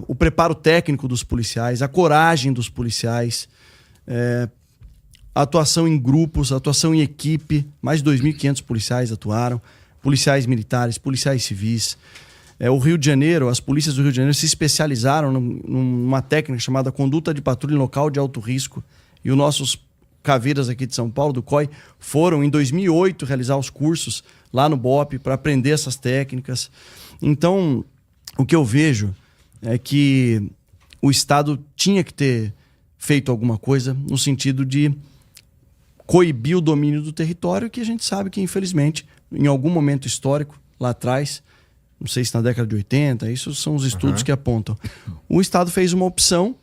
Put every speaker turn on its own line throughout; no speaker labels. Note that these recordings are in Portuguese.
o preparo técnico dos policiais, a coragem dos policiais, a atuação em grupos, a atuação em equipe. Mais de 2.500 policiais atuaram, policiais militares, policiais civis. O Rio de Janeiro, as polícias do Rio de Janeiro se especializaram numa técnica chamada conduta de patrulha em local de alto risco. E os nossos caveiras aqui de São Paulo, do COI, foram em 2008 realizar os cursos lá no BOPE para aprender essas técnicas. Então, o que eu vejo é que o Estado tinha que ter feito alguma coisa no sentido de coibir o domínio do território, que a gente sabe que, infelizmente, em algum momento histórico, lá atrás, não sei se na década de 80, isso são os estudos que apontam, o Estado fez uma opção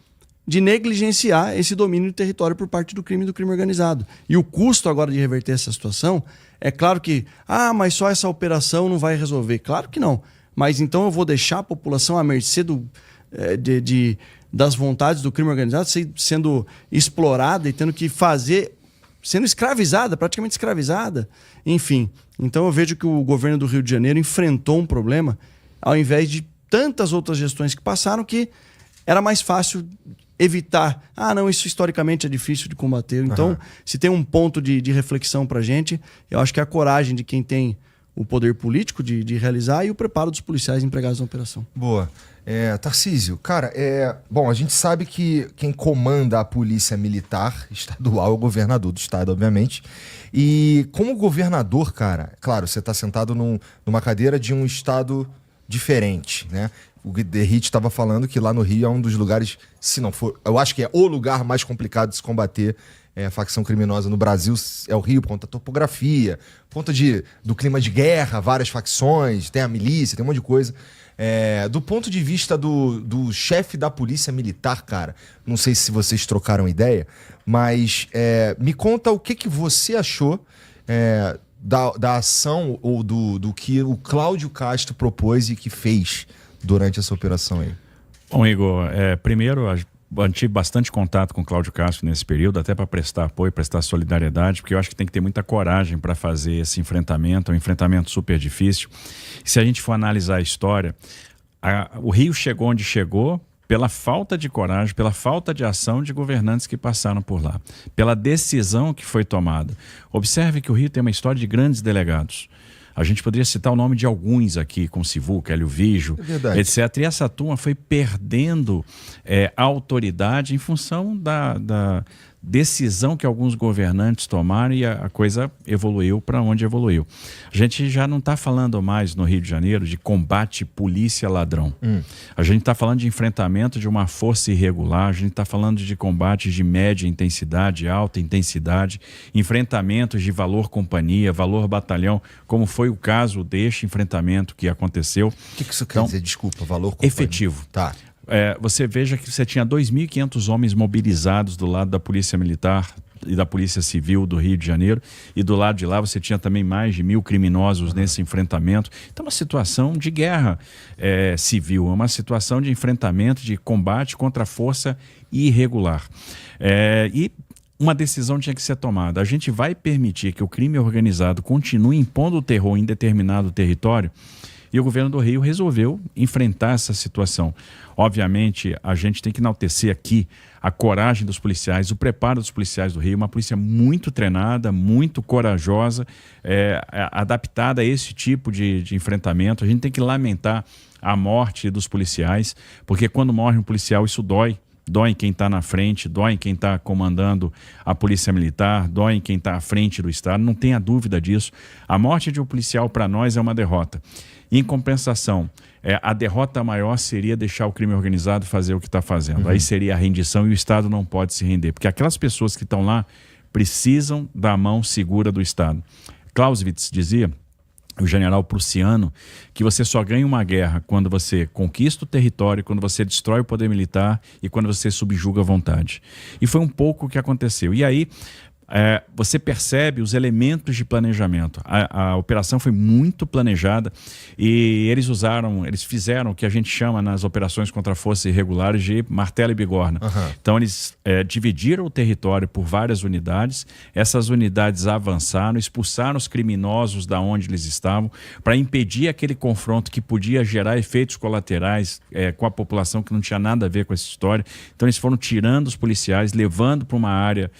de negligenciar esse domínio do território por parte do crime e do crime organizado. E o custo agora de reverter essa situação, é claro que, mas só essa operação não vai resolver. Claro que não. Mas então eu vou deixar a população à mercê das vontades do crime organizado, sendo explorada e tendo que fazer, sendo escravizada, praticamente escravizada. Enfim, então eu vejo que o governo do Rio de Janeiro enfrentou um problema ao invés de tantas outras gestões que passaram, que era mais fácil evitar. Não, isso historicamente é difícil de combater. Então, se tem um ponto de reflexão pra gente, eu acho que é a coragem de quem tem o poder político de realizar e o preparo dos policiais empregados na operação.
Boa. Tarcísio, cara, bom, a gente sabe que quem comanda a polícia militar estadual é o governador do estado, obviamente. E como governador, cara, claro, você está sentado numa cadeira de um estado diferente, né? O Derrite estava falando que lá no Rio é um dos lugares, se não for, eu acho que é o lugar mais complicado de se combater a facção criminosa no Brasil, é o Rio, por conta da topografia, por conta do clima de guerra, várias facções, tem a milícia, tem um monte de coisa. Do ponto de vista do chefe da polícia militar, cara, não sei se vocês trocaram ideia, mas me conta o que você achou da ação ou do que o Cláudio Castro propôs e que fez durante essa operação aí.
Bom, Igor, primeiro, mantive bastante contato com o Cláudio Castro nesse período, até para prestar apoio, prestar solidariedade, porque eu acho que tem que ter muita coragem para fazer esse enfrentamento, é um enfrentamento super difícil. Se a gente for analisar a história, o Rio chegou onde chegou pela falta de coragem, pela falta de ação de governantes que passaram por lá, pela decisão que foi tomada. Observe que o Rio tem uma história de grandes delegados. A gente poderia citar o nome de alguns aqui, como Sivuca, Hélio Vigio, etc. E essa turma foi perdendo a autoridade em função da decisão que alguns governantes tomaram, e a coisa evoluiu para onde evoluiu. A gente já não está falando mais no Rio de Janeiro de combate polícia-ladrão. A gente está falando de enfrentamento de uma força irregular, a gente está falando de combates de média intensidade, alta intensidade, enfrentamentos de valor companhia, valor batalhão, como foi o caso deste enfrentamento que aconteceu.
O que isso quer dizer? Desculpa, valor companhia.
Efetivo.
Tá.
Você veja que você tinha 2.500 homens mobilizados do lado da Polícia Militar e da Polícia Civil do Rio de Janeiro, e do lado de lá você tinha também mais de 1.000 criminosos nesse enfrentamento. Então, uma situação de guerra civil, uma situação de enfrentamento, de combate contra a força irregular. E uma decisão tinha que ser tomada. A gente vai permitir que o crime organizado continue impondo o terror em determinado território? E o governo do Rio resolveu enfrentar essa situação. Obviamente, a gente tem que enaltecer aqui a coragem dos policiais, o preparo dos policiais do Rio, uma polícia muito treinada, muito corajosa, adaptada a esse tipo de enfrentamento. A gente tem que lamentar a morte dos policiais, porque quando morre um policial, isso dói. Dói em quem está na frente, dói em quem está comandando a polícia militar, dói em quem está à frente do Estado, não tenha dúvida disso. A morte de um policial para nós é uma derrota. Em compensação, a derrota maior seria deixar o crime organizado fazer o que está fazendo. Aí seria a rendição, e o Estado não pode se render, porque aquelas pessoas que estão lá precisam da mão segura do Estado. Clausewitz dizia, o general prussiano, que você só ganha uma guerra quando você conquista o território, quando você destrói o poder militar e quando você subjuga a vontade. E foi um pouco o que aconteceu. E aí, você percebe os elementos de planejamento. A operação foi muito planejada e eles fizeram o que a gente chama nas operações contra forças irregulares de martelo e bigorna. Então eles dividiram o território por várias unidades, essas unidades avançaram, expulsaram os criminosos da onde eles estavam para impedir aquele confronto que podia gerar efeitos colaterais com a população que não tinha nada a ver com essa história. Então eles foram tirando os policiais, levando para uma área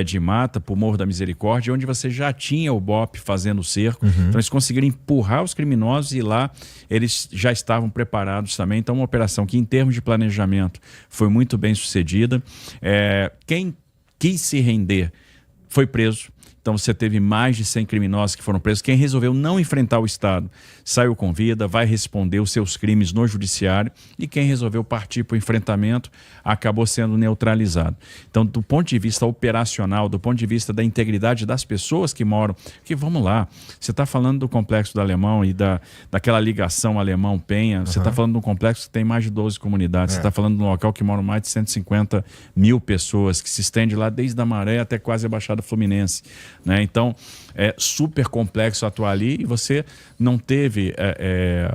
de mata, para o Morro da Misericórdia, onde você já tinha o BOP fazendo o cerco. Então eles conseguiram empurrar os criminosos e lá eles já estavam preparados também. Então uma operação que em termos de planejamento foi muito bem sucedida. Quem quis se render foi preso. Então você teve mais de 100 criminosos que foram presos. Quem resolveu não enfrentar o Estado saiu com vida, vai responder os seus crimes no judiciário, e quem resolveu partir para o enfrentamento acabou sendo neutralizado. Então, do ponto de vista operacional, do ponto de vista da integridade das pessoas que moram, que vamos lá, você está falando do Complexo do Alemão e daquela ligação Alemão-Penha, você está falando de um complexo que tem mais de 12 comunidades, você está falando de um local que moram mais de 150 mil pessoas, que se estende lá desde a Maré até quase a Baixada Fluminense, né? Então, é super complexo atuar ali e você não teve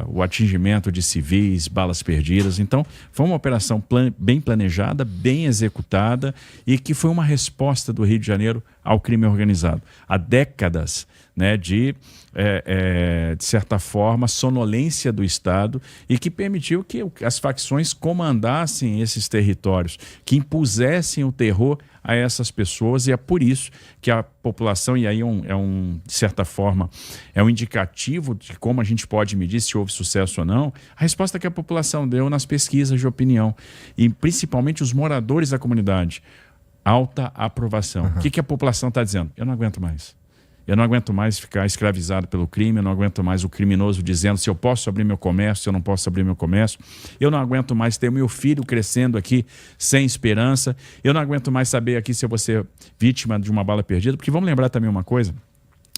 o atingimento de civis, balas perdidas. Então, foi uma operação bem planejada, bem executada e que foi uma resposta do Rio de Janeiro ao crime organizado. Há décadas, né, de certa forma, sonolência do Estado e que permitiu que as facções comandassem esses territórios, que impusessem o terror a essas pessoas, e é por isso que a população, e aí de certa forma, é um indicativo de como a gente pode medir se houve sucesso ou não, a resposta que a população deu nas pesquisas de opinião, e principalmente os moradores da comunidade, alta aprovação. O que a população está dizendo? Eu não aguento mais. Eu não aguento mais ficar escravizado pelo crime, eu não aguento mais o criminoso dizendo se eu posso abrir meu comércio, se eu não posso abrir meu comércio. Eu não aguento mais ter meu filho crescendo aqui sem esperança. Eu não aguento mais saber aqui se eu vou ser vítima de uma bala perdida. Porque vamos lembrar também uma coisa,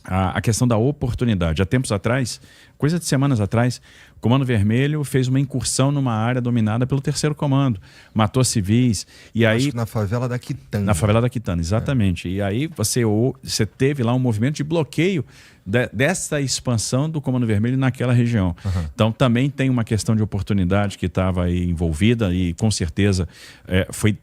a questão da oportunidade. Há tempos atrás, coisa de semanas atrás, o Comando Vermelho fez uma incursão numa área dominada pelo Terceiro Comando, matou civis, e aí...
Acho que na favela da Quitanda.
Na favela da Quitanda, exatamente. E aí você teve lá um movimento de bloqueio dessa expansão do Comando Vermelho naquela região. Então também tem uma questão de oportunidade que estava aí envolvida e com certeza foi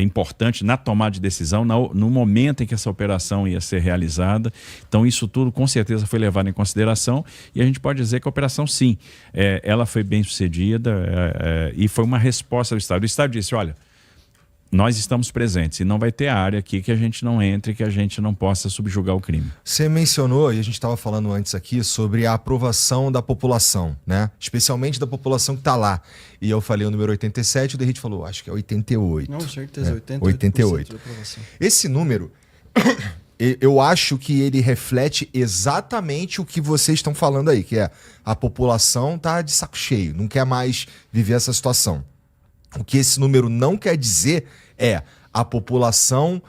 importante na tomada de decisão, no momento em que essa operação ia ser realizada. Então isso tudo com certeza foi levado em consideração e a gente pode dizer que a operação sim, ela foi bem sucedida e foi uma resposta do Estado. O Estado disse, olha, nós estamos presentes e não vai ter área aqui que a gente não entre, que a gente não possa subjugar o crime.
Você mencionou, e a gente estava falando antes aqui, sobre a aprovação da população, né? Especialmente da população que está lá. E eu falei o número 87, o Derrite falou, acho que é 88.
Não, certeza,
88.
De aprovação.
Esse número, eu acho que ele reflete exatamente o que vocês estão falando aí, que é a população tá de saco cheio, não quer mais viver essa situação. O que esse número não quer dizer é a população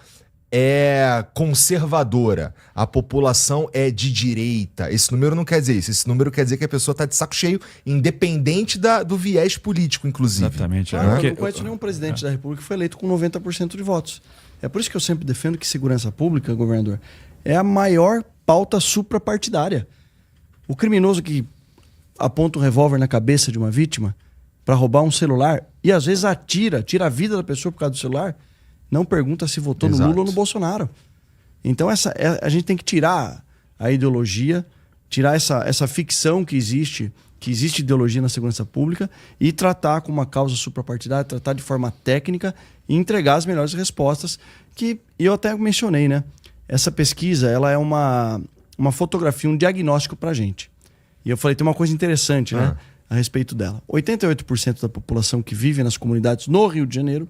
é conservadora, a população é de direita. Esse número não quer dizer isso. Esse número quer dizer que a pessoa está de saco cheio, independente do viés político, inclusive.
Exatamente.
Eu não conheço nenhum presidente da República que foi eleito com 90% de votos. É por isso que eu sempre defendo que segurança pública, governador, é a maior pauta suprapartidária. O criminoso que aponta um revólver na cabeça de uma vítima para roubar um celular e às vezes tira a vida da pessoa por causa do celular, não pergunta se votou no Lula ou no Bolsonaro. Então a gente tem que tirar a ideologia, tirar essa ficção que existe ideologia na segurança pública e tratar com uma causa suprapartidária, tratar de forma técnica e entregar as melhores respostas que eu até mencionei, né? Essa pesquisa, ela é uma fotografia, um diagnóstico pra gente. E eu falei, tem uma coisa interessante, né? A respeito dela. 88% da população que vive nas comunidades no Rio de Janeiro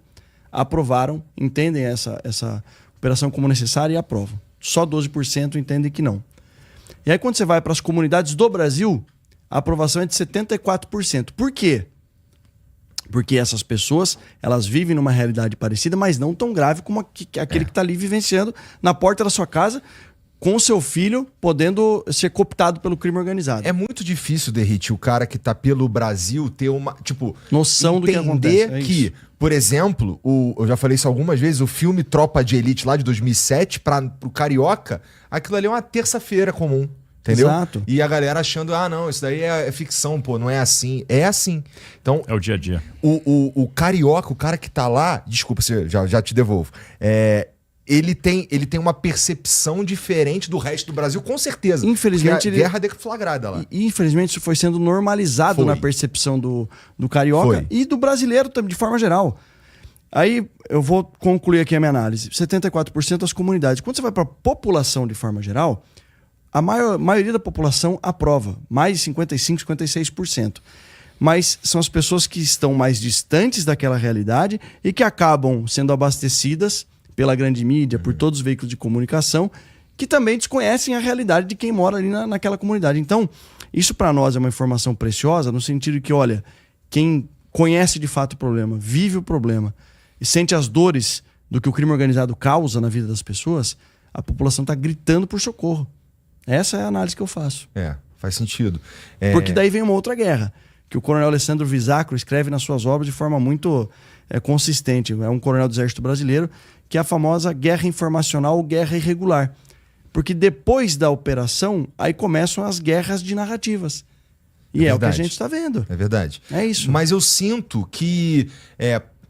aprovaram, entendem essa operação como necessária e aprovam. Só 12% entendem que não. E aí quando você vai para as comunidades do Brasil, a aprovação é de 74%. Por quê? Porque essas pessoas, elas vivem numa realidade parecida, mas não tão grave como aquele que está ali vivenciando na porta da sua casa, com seu filho podendo ser cooptado pelo crime organizado.
É muito difícil, Derrite, o cara que tá pelo Brasil ter uma, tipo,
noção do que acontece.
entender que, por exemplo, eu já falei isso algumas vezes, o filme Tropa de Elite lá de 2007, pro carioca, aquilo ali é uma terça-feira comum. Entendeu?
Exato.
E a galera achando, não, isso daí é ficção, pô, não é assim. É assim. Então,
é o dia a dia.
O carioca, o cara que tá lá, desculpa, já te devolvo. Ele tem uma percepção diferente do resto do Brasil, com certeza.
Infelizmente,
guerra deflagrada lá.
E infelizmente isso foi sendo normalizado na percepção do carioca e do brasileiro também, de forma geral. Aí eu vou concluir aqui a minha análise. 74% das comunidades. Quando você vai para a população de forma geral, a maioria da população aprova, mais de 55%, 56%. Mas são as pessoas que estão mais distantes daquela realidade e que acabam sendo abastecidas pela grande mídia, por todos os veículos de comunicação, que também desconhecem a realidade de quem mora ali naquela comunidade. Então, isso para nós é uma informação preciosa, no sentido que, olha, quem conhece de fato o problema, vive o problema e sente as dores do que o crime organizado causa na vida das pessoas, a população está gritando por socorro. Essa é a análise que eu faço.
Faz sentido.
Porque daí vem uma outra guerra, que o coronel Alessandro Visacro escreve nas suas obras de forma muito consistente. É um coronel do Exército Brasileiro, que é a famosa guerra informacional ou guerra irregular. Porque depois da operação, aí começam as guerras de narrativas. E é o que a gente está vendo.
É verdade.
É isso.
Mas eu sinto que...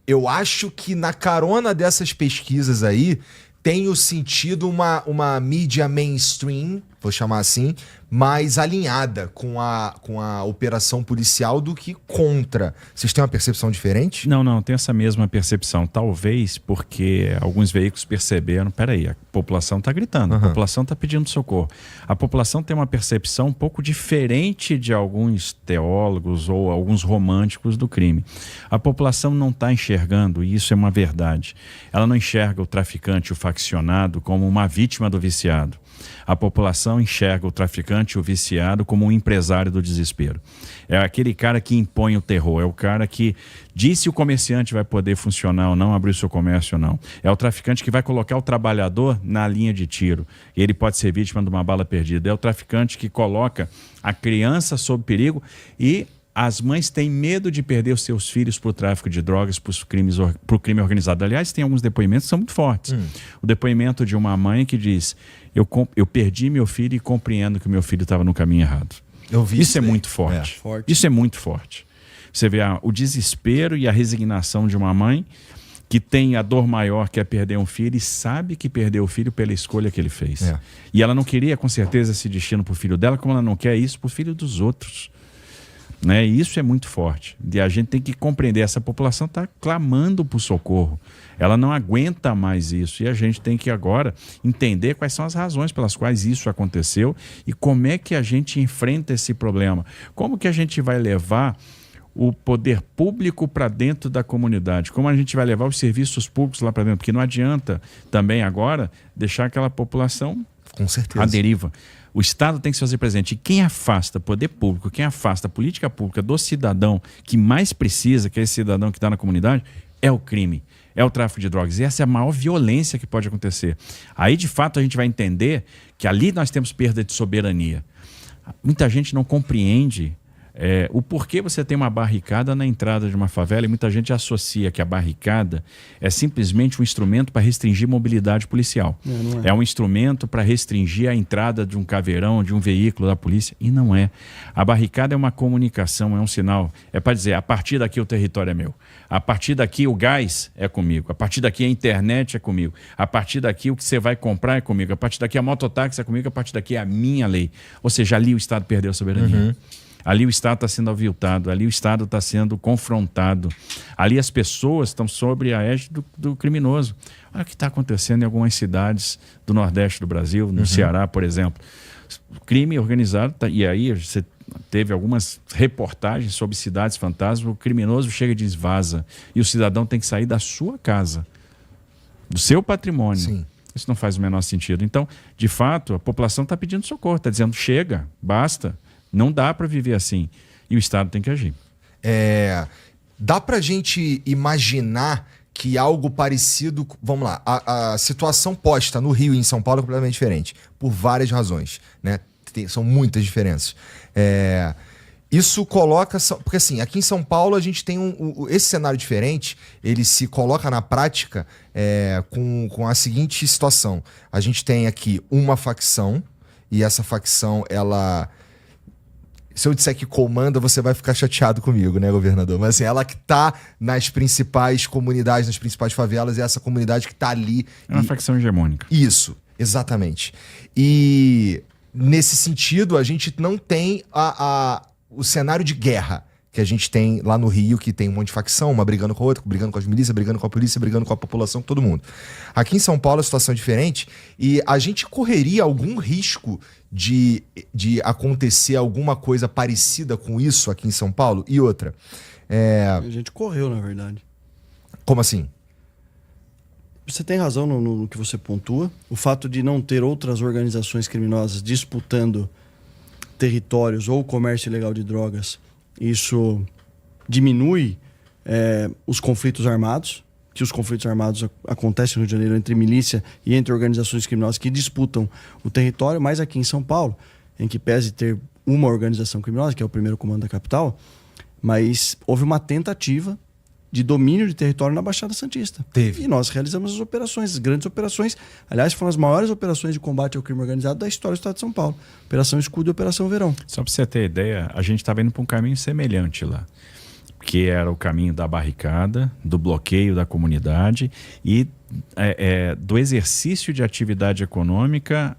eu acho que na carona dessas pesquisas aí, tenho sentido uma mídia mainstream, vou chamar assim, mais alinhada com a operação policial do que contra. Vocês têm uma percepção diferente?
Não, tem essa mesma percepção. Talvez porque alguns veículos perceberam, peraí, a população está gritando, a população está pedindo socorro. A população tem uma percepção um pouco diferente de alguns teólogos ou alguns românticos do crime. A população não está enxergando, e isso é uma verdade, ela não enxerga o traficante, o faccionado, como uma vítima do viciado. A população enxerga o traficante, o viciado, como um empresário do desespero. É aquele cara que impõe o terror, é o cara que diz se o comerciante vai poder funcionar ou não, abrir o seu comércio ou não. É o traficante que vai colocar o trabalhador na linha de tiro. Ele pode ser vítima de uma bala perdida. É o traficante que coloca a criança sob perigo e as mães têm medo de perder os seus filhos para o tráfico de drogas, para o crime organizado. Aliás, tem alguns depoimentos que são muito fortes. O depoimento de uma mãe que diz: eu perdi meu filho e compreendo que o meu filho estava no caminho errado. Isso é muito forte. Isso é muito forte. Você vê o desespero e a resignação de uma mãe que tem a dor maior, que é perder um filho, e sabe que perdeu o filho pela escolha que ele fez. E ela não queria, com certeza, esse destino para o filho dela, como ela não quer isso para o filho dos outros. Né? E isso é muito forte. E a gente tem que compreender, essa população está clamando por socorro. Ela não aguenta mais isso. E a gente tem que agora entender quais são as razões pelas quais isso aconteceu e como é que a gente enfrenta esse problema. Como que a gente vai levar o poder público para dentro da comunidade? Como a gente vai levar os serviços públicos lá para dentro? Porque não adianta também agora deixar aquela população
com certeza
à deriva. O Estado tem que se fazer presente. E quem afasta poder público, quem afasta a política pública do cidadão que mais precisa, que é esse cidadão que está na comunidade, é o crime, é o tráfico de drogas. E essa é a maior violência que pode acontecer. Aí, de fato, a gente vai entender que ali nós temos perda de soberania. Muita gente não compreende o porquê você tem uma barricada na entrada de uma favela, e muita gente associa que a barricada é simplesmente um instrumento para restringir mobilidade policial.
Não é.
É um instrumento para restringir a entrada de um caveirão, de um veículo da polícia, e não é. A barricada é uma comunicação, é um sinal, é para dizer: a partir daqui o território é meu, a partir daqui o gás é comigo, a partir daqui a internet é comigo, a partir daqui o que você vai comprar é comigo, a partir daqui a mototáxi é comigo, a partir daqui é a minha lei. Ou seja, ali o Estado perdeu a soberania. Ali o Estado está sendo aviltado, ali o Estado está sendo confrontado, ali as pessoas estão sob a égide do criminoso. Olha o que está acontecendo em algumas cidades do Nordeste do Brasil, no Ceará, por exemplo. O crime organizado, e aí você teve algumas reportagens sobre cidades fantasmas, o criminoso chega e diz vaza, e o cidadão tem que sair da sua casa, do seu patrimônio.
Sim.
Isso não faz o menor sentido. Então, de fato, a população está pedindo socorro, está dizendo: chega, basta. Não dá para viver assim. E o Estado tem que agir.
Dá pra gente imaginar que algo parecido... Vamos lá, a situação posta no Rio e em São Paulo é completamente diferente, por várias razões, né? São muitas diferenças. Isso coloca... Porque assim, aqui em São Paulo a gente tem esse cenário diferente, ele se coloca na prática com a seguinte situação. A gente tem aqui uma facção, e essa facção, ela... Se eu disser que comanda, você vai ficar chateado comigo, né, governador? Mas assim, ela que tá nas principais comunidades, nas principais favelas, é essa comunidade que tá ali.
É uma facção hegemônica.
Isso, exatamente. E nesse sentido, a gente não tem o cenário de guerra que a gente tem lá no Rio, que tem um monte de facção, uma brigando com a outra, brigando com as milícias, brigando com a polícia, brigando com a população, com todo mundo. Aqui em São Paulo a situação é diferente e a gente correria algum risco de acontecer alguma coisa parecida com isso aqui em São Paulo? E outra...
A gente correu, na verdade.
Como assim?
Você tem razão no que você pontua. O fato de não ter outras organizações criminosas disputando territórios ou comércio ilegal de drogas, isso diminui os conflitos armados, que os conflitos armados acontecem no Rio de Janeiro entre milícia e entre organizações criminosas que disputam o território, mas aqui em São Paulo, em que pese ter uma organização criminosa, que é o primeiro comando da capital, mas houve uma tentativa de domínio de território na Baixada Santista.
Teve.
E nós realizamos as operações, as grandes operações. Aliás, foram as maiores operações de combate ao crime organizado da história do Estado de São Paulo. Operação Escudo e Operação Verão.
Só para você ter ideia, a gente estava indo para um caminho semelhante lá, que era o caminho da barricada, do bloqueio da comunidade e do exercício de atividade econômica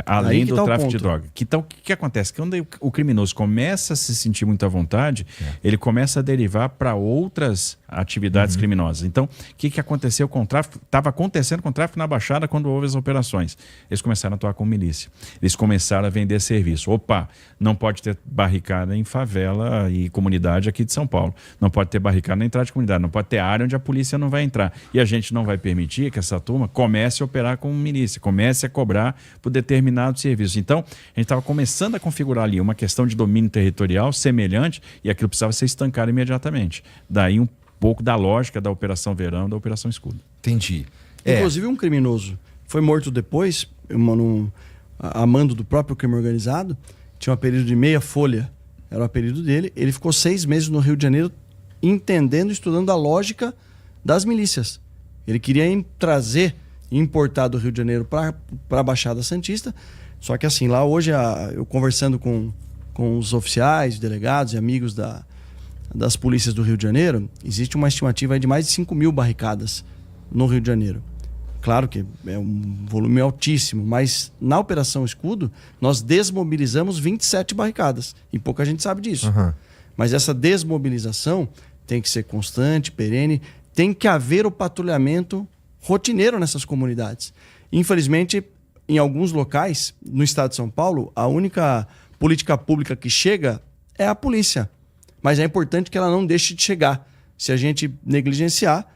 além do tráfico de droga. Então, o que acontece? Quando o criminoso começa a se sentir muito à vontade, ele começa a derivar para outras atividades criminosas. Então, o que aconteceu com o tráfico? Estava acontecendo com o tráfico na Baixada quando houve as operações. Eles começaram a atuar com milícia. Eles começaram a vender serviço. Opa, não pode ter barricada em favela e comunidade aqui de São Paulo. Não pode ter barricada na entrada de comunidade. Não pode ter área onde a polícia não vai entrar. E a gente não vai permitir que essa turma comece a operar com milícia, comece a cobrar por determinados serviços. Então, a gente estava começando a configurar ali uma questão de domínio territorial semelhante e aquilo precisava ser estancado imediatamente. Daí um pouco da lógica da Operação Verão, da Operação Escudo.
Entendi.
Inclusive um criminoso foi morto depois, a mando do próprio crime organizado, tinha um apelido de Meia Folha, era o apelido dele, ele ficou 6 meses no Rio de Janeiro entendendo, estudando a lógica das milícias. Ele queria trazer e importar do Rio de Janeiro para a Baixada Santista. Só que assim, lá hoje, eu conversando com os oficiais, delegados e amigos das polícias do Rio de Janeiro, existe uma estimativa de mais de 5.000 barricadas no Rio de Janeiro. Claro que é um volume altíssimo, mas na Operação Escudo, nós desmobilizamos 27 barricadas. E pouca gente sabe disso. Mas essa desmobilização tem que ser constante, perene. Tem que haver o patrulhamento rotineiro nessas comunidades. Infelizmente, em alguns locais, no estado de São Paulo, a única política pública que chega é a polícia. Mas é importante que ela não deixe de chegar. Se a gente negligenciar,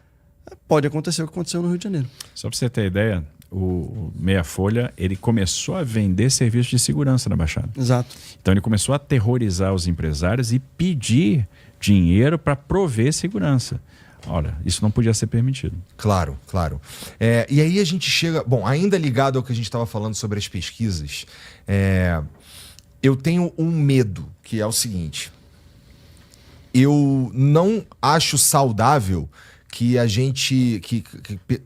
pode acontecer o que aconteceu no Rio de Janeiro.
Só para você ter ideia, o Meia Folha, ele começou a vender serviços de segurança na Baixada.
Exato.
Então ele começou a aterrorizar os empresários e pedir dinheiro para prover segurança. Ora, isso não podia ser permitido.
Claro, claro. E aí a gente chega... Bom, ainda ligado ao que a gente estava falando sobre as pesquisas, eu tenho um medo, que é o seguinte. Eu não acho saudável que a gente... que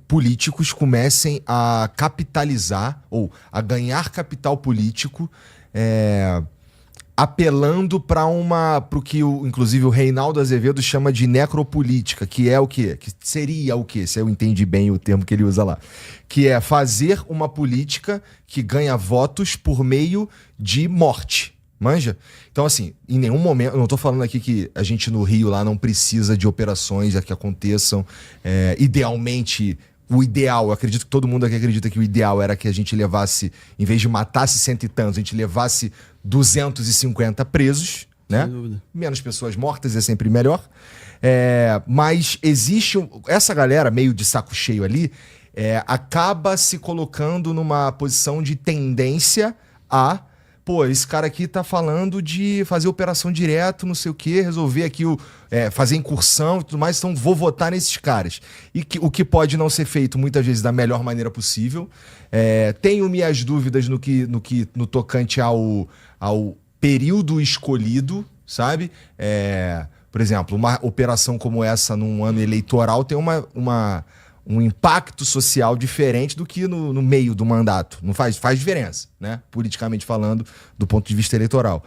políticos comecem a capitalizar ou a ganhar capital político apelando para o que inclusive o Reinaldo Azevedo chama de necropolítica, que é o quê? Que seria o quê? Se eu entendi bem o termo que ele usa lá. Que é fazer uma política que ganha votos por meio de morte. Manja? Então, assim, em nenhum momento... Eu não tô falando aqui que a gente no Rio lá não precisa de operações que aconteçam. Idealmente... O ideal, eu acredito que todo mundo aqui acredita que o ideal era que a gente levasse, em vez de matasse 100 e tantos, a gente levasse 250 presos, né?
Sem dúvida.
Menos pessoas mortas é sempre melhor. Mas existe... Essa galera meio de saco cheio ali acaba se colocando numa posição de tendência a pô, esse cara aqui tá falando de fazer operação direto, não sei o quê, resolver aqui, fazer incursão e tudo mais, então vou votar nesses caras. E o que pode não ser feito muitas vezes da melhor maneira possível. Tenho minhas dúvidas no tocante ao período escolhido, sabe? Por exemplo, uma operação como essa num ano eleitoral tem um impacto social diferente do que no meio do mandato. Não faz diferença, né? Politicamente falando, do ponto de vista eleitoral.